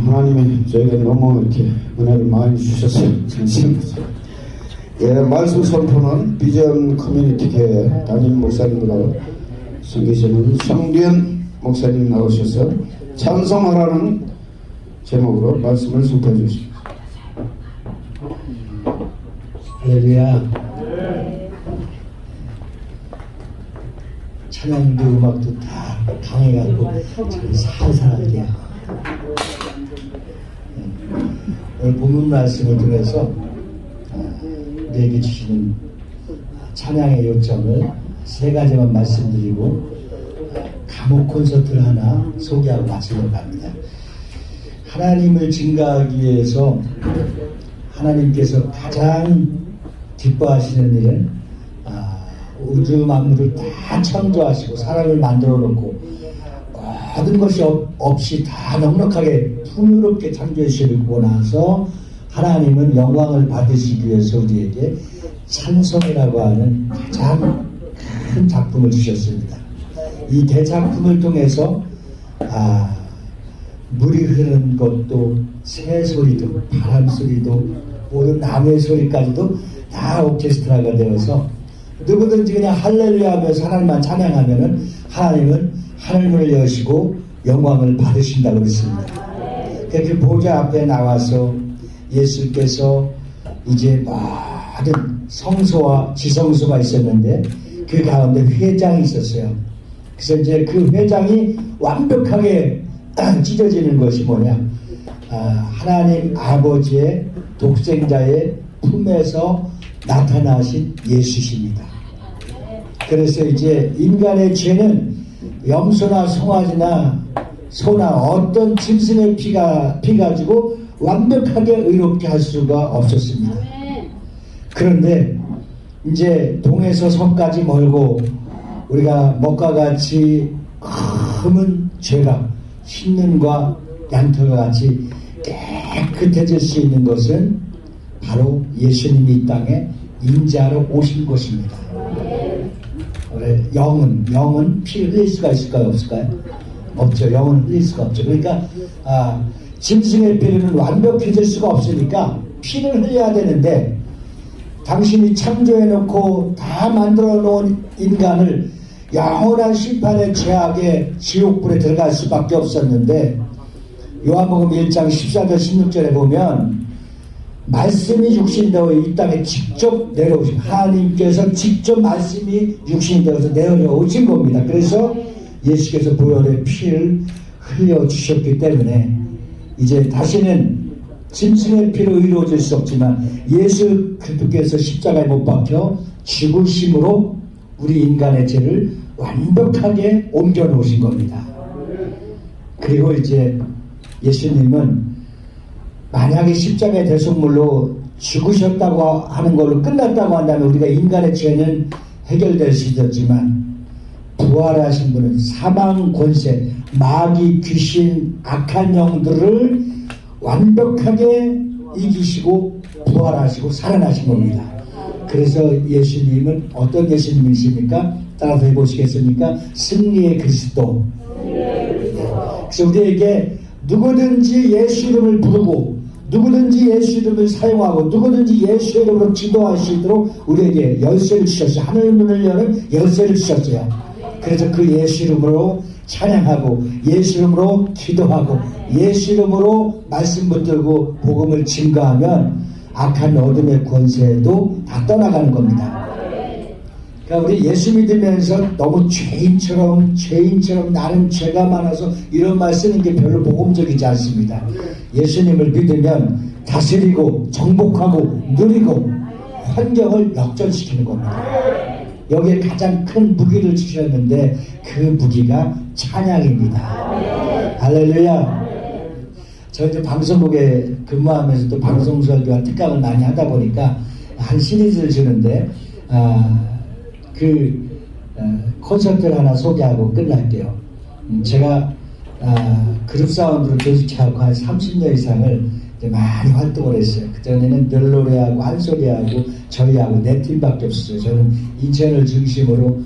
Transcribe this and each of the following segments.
하나님이 저에게 너무 이렇게 은혜를 많이 주셨어요. 진심으로. 예, 말씀 선포는 비전 커뮤니티 교회 담임 목사님으로 섬기시는 성규현 목사님 나오셔서 찬송하라는 제목으로 말씀을 선포해 주십니다. 할렐루야. 찬양도 음악도 다 강해갖고 참 살살하게. 오늘 본문 말씀을 통해서 우리에게 주시는 찬양의 요점을 세 가지만 말씀드리고 감옥 콘서트를 하나 소개하고 마치려고 합니다. 하나님을 증거하기 위해서 하나님께서 가장 기뻐하시는 일은 우주 만물을 다 창조하시고 사람을 만들어 놓고 모든 것이 없이 다 넉넉하게 풍요롭게 창조하시고 나서 하나님은 영광을 받으시기 위해서 우리에게 찬송이라고 하는 가장 큰 작품을 주셨습니다. 이 대작품을 통해서 물이 흐르는 것도 새 소리도 바람 소리도 모든 나무의 소리까지도 다 오케스트라가 되어서 누구든지 그냥 할렐루야 하면서 하나님만 찬양하면은 하나님은 하늘문을 여시고 영광을 받으신다고 했습니다. 그 보좌 앞에 나와서 예수께서 이제 모든 성소와 지성소가 있었는데 그 가운데 회장이 있었어요. 그래서 이제 그 회장이 완벽하게 찢어지는 것이 뭐냐? 하나님 아버지의 독생자의 품에서 나타나신 예수십니다. 그래서 이제 인간의 죄는 염소나 송아지나 소나 어떤 짐승의 피 가지고 완벽하게 의롭게 할 수가 없었습니다. 그런데 이제 동에서 섬까지 멀고 우리가 먹과 같이 검은 죄가 흰눈과 양털과 같이 깨끗해질 수 있는 것은 바로 예수님이 이 땅에 임재하러 오신 것입니다. 영은 피를 흘릴 수가 있을까요? 없을까요? 없죠. 영은 흘릴 수가 없죠. 그러니까 짐승의 피는 완벽해질 수가 없으니까 피를 흘려야 되는데 당신이 창조해놓고 다 만들어 놓은 인간을 영원한 심판의 죄악의 지옥불에 들어갈 수밖에 없었는데 요한복음 1장 14절 16절에 보면 말씀이 육신이 되어 이 땅에 직접 내려오신 하나님께서 직접 말씀이 육신이 되어서 내려오신 겁니다. 그래서 예수께서 보혈의 피를 흘려주셨기 때문에 이제 다시는 짐승의 피로 의로워질 수 없지만 예수 그리스도께서 십자가에 못 박혀 죽으심으로 우리 인간의 죄를 완벽하게 옮겨 놓으신 겁니다. 그리고 이제 예수님은 만약에 십자가의 대속물로 죽으셨다고 하는 걸로 끝났다고 한다면 우리가 인간의 죄는 해결될 수 있었지만 부활하신 분은 사망 권세, 마귀, 귀신, 악한 영들을 완벽하게 이기시고 부활하시고 살아나신 겁니다. 그래서 예수님은 어떤 예수님이십니까? 따라서 해보시겠습니까? 승리의 그리스도. 그래서 우리에게 누구든지 예수 이름을 부르고 누구든지 예수 이름을 사용하고 누구든지 예수 이름으로 기도할 수 있도록 우리에게 열쇠를 주셨어요. 하늘문을 여는 열쇠를 주셨어요. 그래서 그 예수 이름으로 찬양하고 예수 이름으로 기도하고 예수 이름으로 말씀 붙들고 복음을 증거하면 악한 어둠의 권세도 다 떠나가는 겁니다. 그러니까 우리 예수 믿으면서 너무 죄인처럼 나는 죄가 많아서 이런 말 쓰는 게 별로 복음적이지 않습니다. 예수님을 믿으면 다스리고 정복하고 누리고 환경을 역전시키는 겁니다. 여기에 가장 큰 무기를 주셨는데 그 무기가 찬양입니다. 할렐루야. 저 이제 방송국에 근무하면서 또 방송 설교와 특강을 많이 하다 보니까 한 시리즈를 주는데 콘서트를 하나 소개하고 끝날게요. 제가 그룹 사운드로 조직하고 한 30년 이상을 이제 많이 활동을 했어요. 그전에는 늘 노래하고 한소리하고 저희하고 네 팀밖에 없었어요. 저는 인천을 중심으로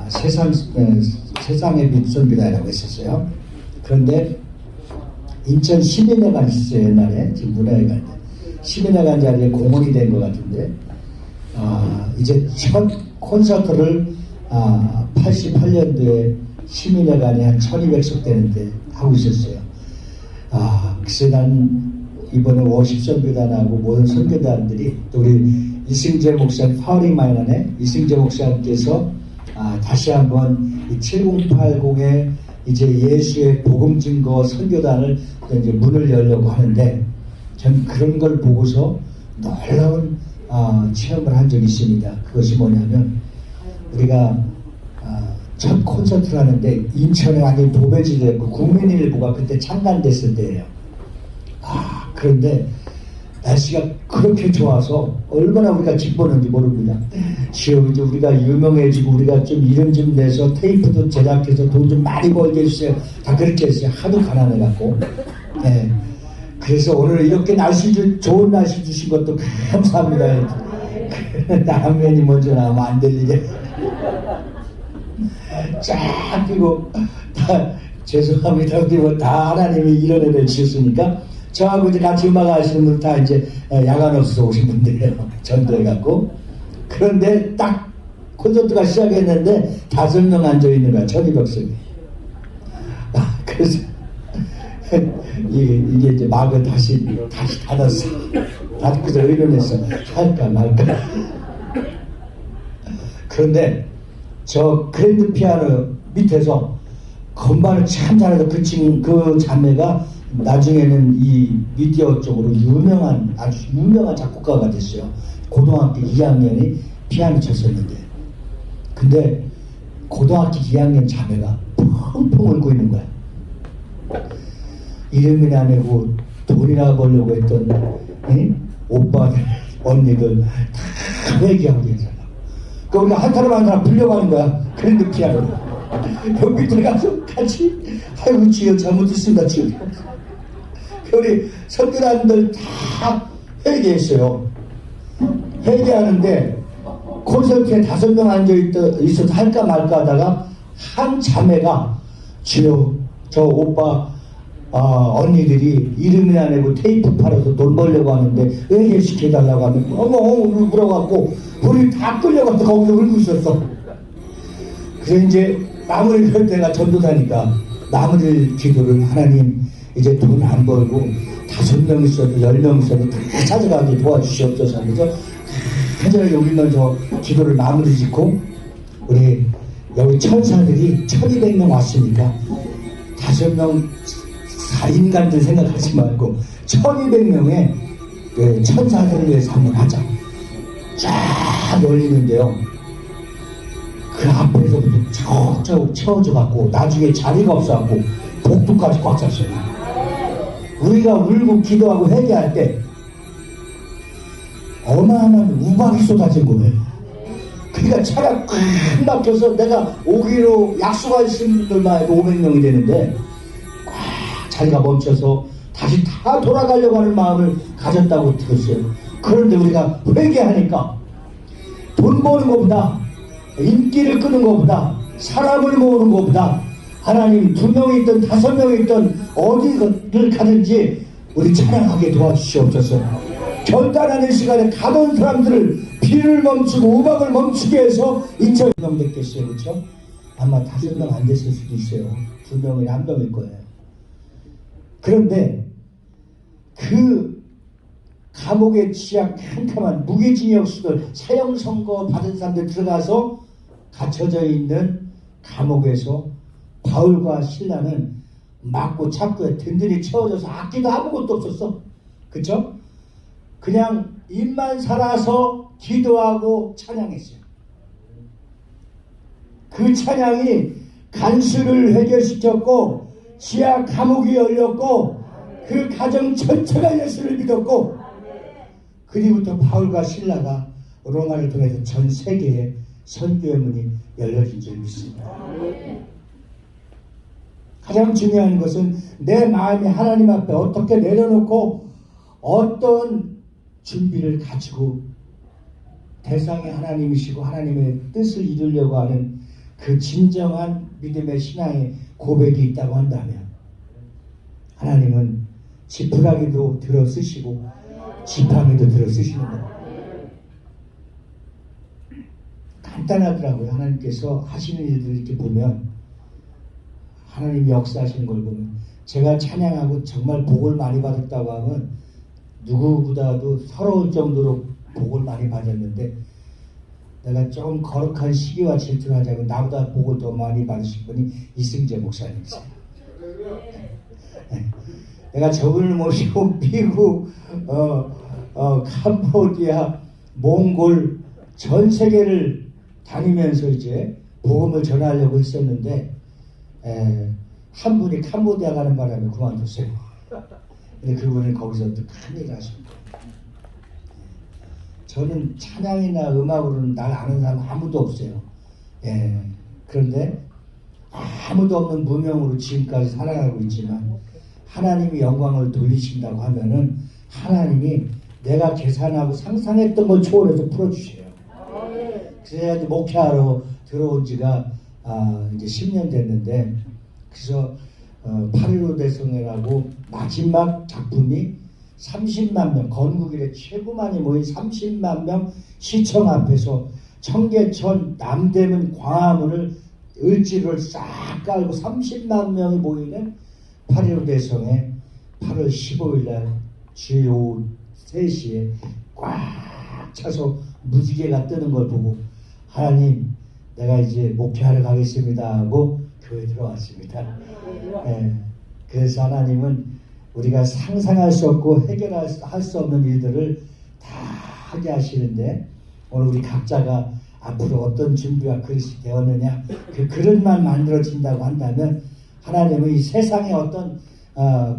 세상의 빛 선교단이라고 했었어요. 그런데 인천 시민회관 있었어요. 옛날에. 지금 문화회관. 시민회관 자리에 공원이 된 것 같은데 이제 첫 콘서트를 88년도에 시민회관이 한 1200석 되는데 하고 있었어요. 글쎄 난 이번에 50선교단하고 모든 선교단들이 또 우리 이승재 목사 파워링 마이너네 이승재 목사님께서 다시 한번 이 7080의 이제 예수의 복음 증거 선교단을 이제 문을 열려고 하는데 전 그런 걸 보고서 놀라운 체험을 한 적이 있습니다. 그것이 뭐냐면 우리가 첫 콘서트를 하는데 인천에 완전히 도배지 됐고 국민일보가 그때 창간됐을 때예요. 그런데 날씨가 그렇게 좋아서 얼마나 우리가 기뻤는지 모릅니다. 지금 이제 우리가 유명해지고 우리가 좀 이름 좀 내서 테이프도 제작해서 돈 좀 많이 벌게 해주세요. 다 그렇게 했어요. 하도 가난해갖고. 네. 그래서 오늘 이렇게 좋은 날씨 주신 것도 감사합니다. 남면이 먼저 나오면 안 들리게. 쫙 끼고 다 죄송합니다. 그리고 다 하나님이 이런 애를 지었으니까 저하고 이제 같이 음악 하시는 분 다 이제 야간 없어서 오신 분들이에요. 전도해갖고. 그런데 딱 콘서트가 시작했는데 5명 앉아있는 거야. 1200석이. 그래서 이게 이제 막을 다시 닫았어. 닫고서 의논했어. 할까 말까. 그런데 저 그랜드 피아노 밑에서 건반을 참 잘해서 그 자매가 나중에는 이 미디어 쪽으로 아주 유명한 작곡가가 됐어요. 고등학교 2학년이 피아노 쳤었는데. 근데 고등학교 2학년 자매가 펑펑 울고 있는 거야. 이름이나 내고 돈이나 벌려고 했던 오빠들, 언니들 다 회개하고 있잖아. 그 우리가 한 사람 한 사람 불려가는 거야. 그랜드 피아노로. 여기 들어가서 같이 아이고 주여 잘못했습니다 주여. 우리 선교단들 다 회개했어요. 회개하는데 콘서트에 5명 앉아있어서 할까 말까 하다가 한 자매가 주여 저 오빠 언니들이 이름이나 내고 테이프 팔아서 돈 벌려고 하는데 회개시켜달라고 하면 어머 울어갖고 우리 다 끌려가서 거기서 울고 있었어. 그래서 이제 마무리 할 때가 전도사니까 마무리 기도를 하나님 이제 돈 안 벌고 5명 있어도 10명 있어도 다 찾아가게 도와주시옵소서 하면서 간절하게 울면서 기도를 마무리 짓고 우리 여기 천사들이 1200명 왔으니까 5명 인간들 생각하지 말고 1200명의 그 천사들을 위해서 한번 하자. 쫙 열리는데요. 그 앞에서부터 쩍쩍 채워져갖고 나중에 자리가 없어갖고 복도까지 꽉 찼어요. 우리가 울고 기도하고 회개할 때 어마어마한 우박이 쏟아진 거예요. 그러니까 차가 꽉 막혀서 내가 오기로 약속하신 분들만 해도 500명이 되는데 꽉 자리가 멈춰서 다시 다 돌아가려고 하는 마음을 가졌다고 들었어요. 그런데 우리가 회개하니까 돈 버는 것보다 인기를 끄는 것보다 사람을 모으는 것보다 하나님 2명이 있든 5명이 있든 어디를 가든지 우리 찬양하게 도와주시옵소서. 결단하는 시간에 가던 사람들을 비를 멈추고 음악을 멈추게 해서 2,000명 됐겠어요. 그렇죠? 아마 5명 안 됐을 수도 있어요. 2명이 1명일 거예요. 그런데 그 감옥에 취한 캄캄한 무기징역수들 사형 선고 받은 사람들 들어가서 갇혀져 있는 감옥에서 바울과 실라는 맞고 잡고 든든히 채워져서 악기도 아무것도 없었어. 그쵸? 그냥 입만 살아서 기도하고 찬양했어요. 그 찬양이 간수를 해결시켰고 지하 감옥이 열렸고 그 가정 전체가 예수를 믿었고 그리고부터 바울과 실라가 로마를 통해서 전 세계에 선교의 문이 열려진 줄 믿습니다. 가장 중요한 것은 내 마음이 하나님 앞에 어떻게 내려놓고 어떤 준비를 가지고 대상이 하나님이시고 하나님의 뜻을 이루려고 하는 그 진정한 믿음의 신앙의 고백이 있다고 한다면 하나님은 지푸라기도 들어 쓰시고 지팡이도 들어 쓰시는 거예요. 간단하더라고요. 하나님께서 하시는 일들을 이렇게 보면, 하나님이 역사하시는 걸 보면, 제가 찬양하고 정말 복을 많이 받았다고 하면 누구보다도 서러울 정도로 복을 많이 받았는데, 내가 좀 거룩한 시기와 질투를 하자면 나보다 복을 더 많이 받으신 분이 이승재 목사님이세요. 내가 저분을 모시고 미국, 캄보디아, 몽골 전 세계를 다니면서 이제 복음을 전하려고 했었는데, 한 분이 캄보디아 가는 바람에 그만뒀어요. 근데 그분은 거기서 또 큰 일을 하십니다. 저는 찬양이나 음악으로는 날 아는 사람 아무도 없어요. 그런데 아무도 없는 무명으로 지금까지 살아가고 있지만, 하나님이 영광을 돌리신다고 하면은 하나님이 내가 계산하고 상상했던 걸 초월해서 풀어주세요. 그래서 이제 목회하러 들어온 지가 이제 10년 됐는데, 그래서 8.15 대성회라고 마지막 작품이 30만 명, 건국 이래 최고 많이 모인 30만 명 시청 앞에서 청계천, 남대문, 광화문을 을지로를 싹 깔고 30만 명이 모이는 8.15 대성회 8월 15일 날 주일 오후 3시에 꽉 차서 무지개가 뜨는 걸 보고, 하나님, 내가 이제 목회하러 가겠습니다 하고 교회 들어왔습니다. 그래서 하나님은 우리가 상상할 수 없고 해결할 수 없는 일들을 다 하게 하시는데, 오늘 우리 각자가 앞으로 어떤 준비와 그릇이 되었느냐, 그 그릇만 만들어진다고 한다면, 하나님은 이 세상에 어떤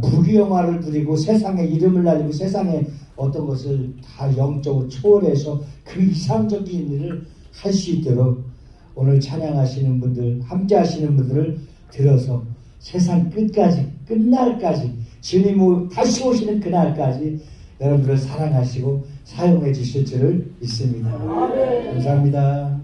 부귀영화를 누리고 세상에 이름을 날리고 세상에 어떤 것을 다 영적으로 초월해서 그 이상적인 일을 할 수 있도록 오늘 찬양하시는 분들, 함께 하시는 분들을 들어서 세상 끝까지, 끝날까지, 주님이 다시 오시는 그날까지 여러분들을 사랑하시고 사용해 주실 줄을 믿습니다. 감사합니다.